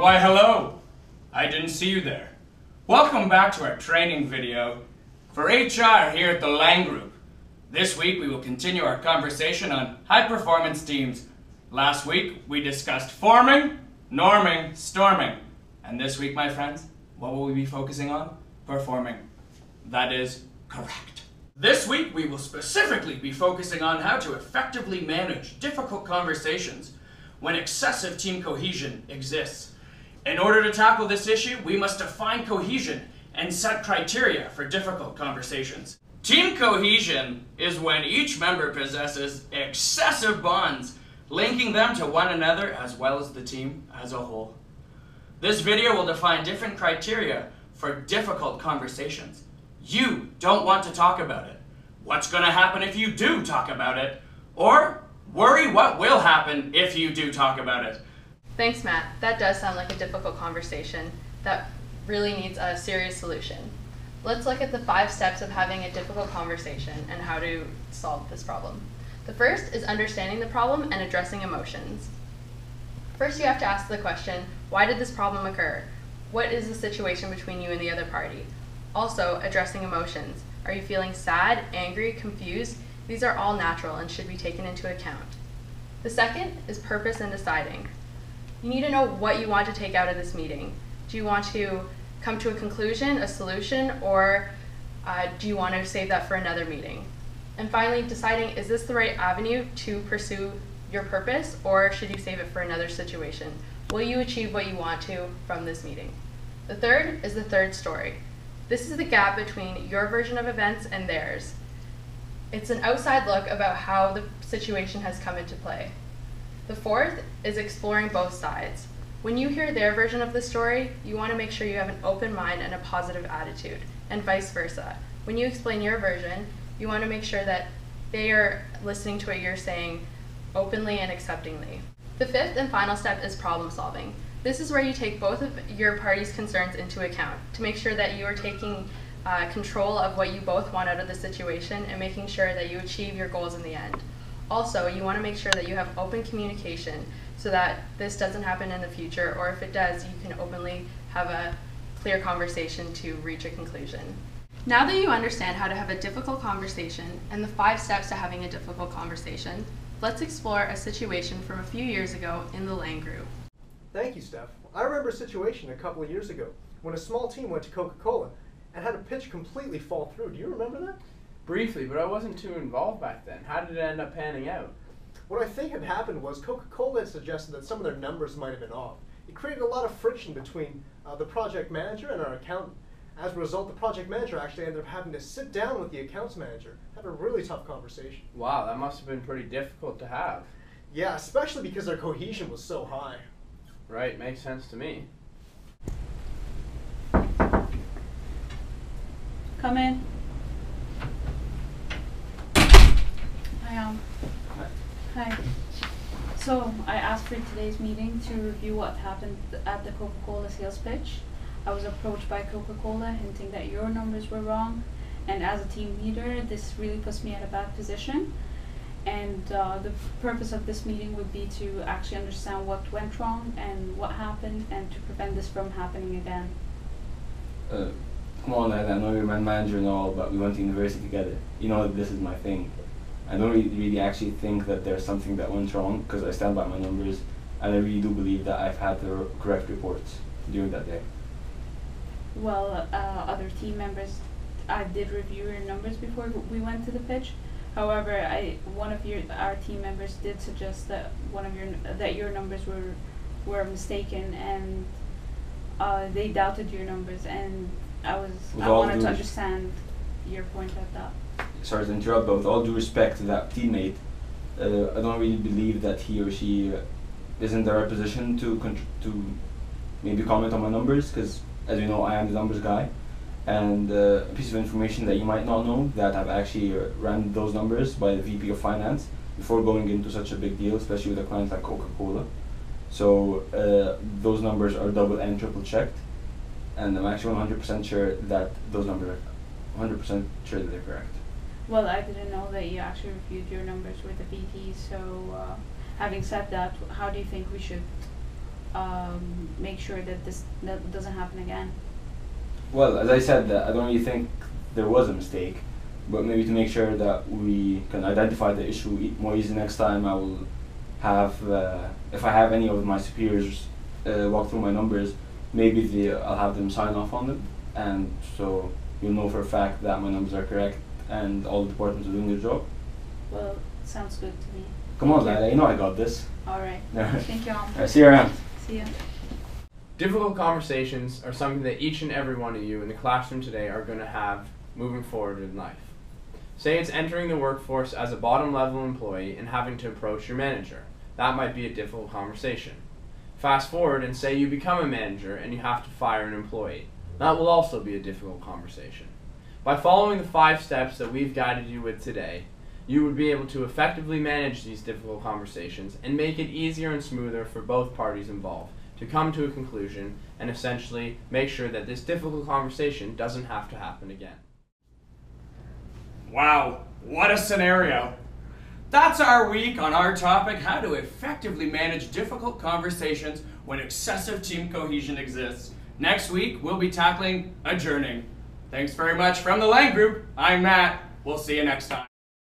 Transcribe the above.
Why hello! I didn't see you there. Welcome back to our training video for HR here at the Lang Group. This week we will continue our conversation on high performance teams. Last week we discussed forming, norming, storming. And this week, my friends, what will we be focusing on? Performing. That is correct. This week we will specifically be focusing on how to effectively manage difficult conversations when excessive team cohesion exists. In order to tackle this issue, we must define cohesion and set criteria for difficult conversations. Team cohesion is when each member possesses excessive bonds, linking them to one another as well as the team as a whole. This video will define different criteria for difficult conversations. You don't want to talk about it. What's going to happen if you do talk about it? Or worry what will happen if you do talk about it. Thanks, Matt. That does sound like a difficult conversation that really needs a serious solution. Let's look at the 5 steps of having a difficult conversation and how to solve this problem. The first is understanding the problem and addressing emotions. First, you have to ask the question, why did this problem occur? What is the situation between you and the other party? Also, addressing emotions. Are you feeling sad, angry, confused? These are all natural and should be taken into account. The second is purpose and deciding. You need to know what you want to take out of this meeting. Do you want to come to a conclusion, a solution, or do you want to save that for another meeting? And finally, deciding, is this the right avenue to pursue your purpose, or should you save it for another situation? Will you achieve what you want to from this meeting? The third is the third story. This is the gap between your version of events and theirs. It's an outside look about how the situation has come into play. The fourth is exploring both sides. When you hear their version of the story, you want to make sure you have an open mind and a positive attitude, and vice versa. When you explain your version, you want to make sure that they are listening to what you're saying openly and acceptingly. The fifth and final step is problem solving. This is where you take both of your parties' concerns into account to make sure that you are taking control of what you both want out of the situation and making sure that you achieve your goals in the end. Also, you want to make sure that you have open communication so that this doesn't happen in the future, or if it does, you can openly have a clear conversation to reach a conclusion. Now that you understand how to have a difficult conversation and the 5 steps to having a difficult conversation, let's explore a situation from a few years ago in the Lang Group. Thank you, Steph. I remember a situation a couple of years ago when a small team went to Coca-Cola and had a pitch completely fall through. Do you remember that? Briefly, but I wasn't too involved back then. How did it end up panning out? What I think had happened was Coca-Cola had suggested that some of their numbers might have been off. It created a lot of friction between the project manager and our accountant. As a result, the project manager actually ended up having to sit down with the accounts manager, have a really tough conversation. Wow, that must have been pretty difficult to have. Yeah, especially because their cohesion was so high. Right, makes sense to me. Come in. Hi. So I asked for today's meeting to review what happened at the Coca-Cola sales pitch. I was approached by Coca-Cola hinting that your numbers were wrong, and as a team leader, this really puts me at a bad position. And the purpose of this meeting would be to actually understand what went wrong and what happened, and to prevent this from happening again. Come on, lad, I know you're my manager and all, but we went to university together. You know that this is my thing. I don't really actually think that there's something that went wrong, because I stand by my numbers, and I really do believe that I've had the correct reports during that day. Well, other team members, I did review your numbers before we went to the pitch. However, one of our team members did suggest that your numbers were mistaken, and they doubted your numbers, and I wanted to understand your point at that. Sorry to interrupt, but with all due respect to that teammate, I don't really believe that he or she is in the right position to maybe comment on my numbers, because as you know, I am the numbers guy. And a piece of information that you might not know, that I've actually ran those numbers by the VP of Finance before going into such a big deal, especially with a client like Coca-Cola. So those numbers are double and triple checked, and I'm actually 100% sure that those numbers are 100% sure that they're correct. Well, I didn't know that you actually reviewed your numbers with the VP, so having said that, how do you think we should make sure that that doesn't happen again? Well, as I said, I don't really think there was a mistake, but maybe to make sure that we can identify the issue more easily next time, I will have, if I have any of my superiors walk through my numbers, maybe I'll have them sign off on them, and so you'll know for a fact that my numbers are correct and all the departments are doing their job. Well, sounds good to me. Come on, Lila, you know I got this. Alright. Thank you all. See you around. See ya. Difficult conversations are something that each and every one of you in the classroom today are going to have moving forward in life. Say it's entering the workforce as a bottom level employee and having to approach your manager. That might be a difficult conversation. Fast forward and say you become a manager and you have to fire an employee. That will also be a difficult conversation. By following the 5 steps that we've guided you with today, you would be able to effectively manage these difficult conversations and make it easier and smoother for both parties involved to come to a conclusion and essentially make sure that this difficult conversation doesn't have to happen again. Wow, what a scenario. That's our week on our topic, how to effectively manage difficult conversations when excessive team cohesion exists. Next week, we'll be tackling adjourning. Thanks very much from the Lang Group. I'm Matt. We'll see you next time.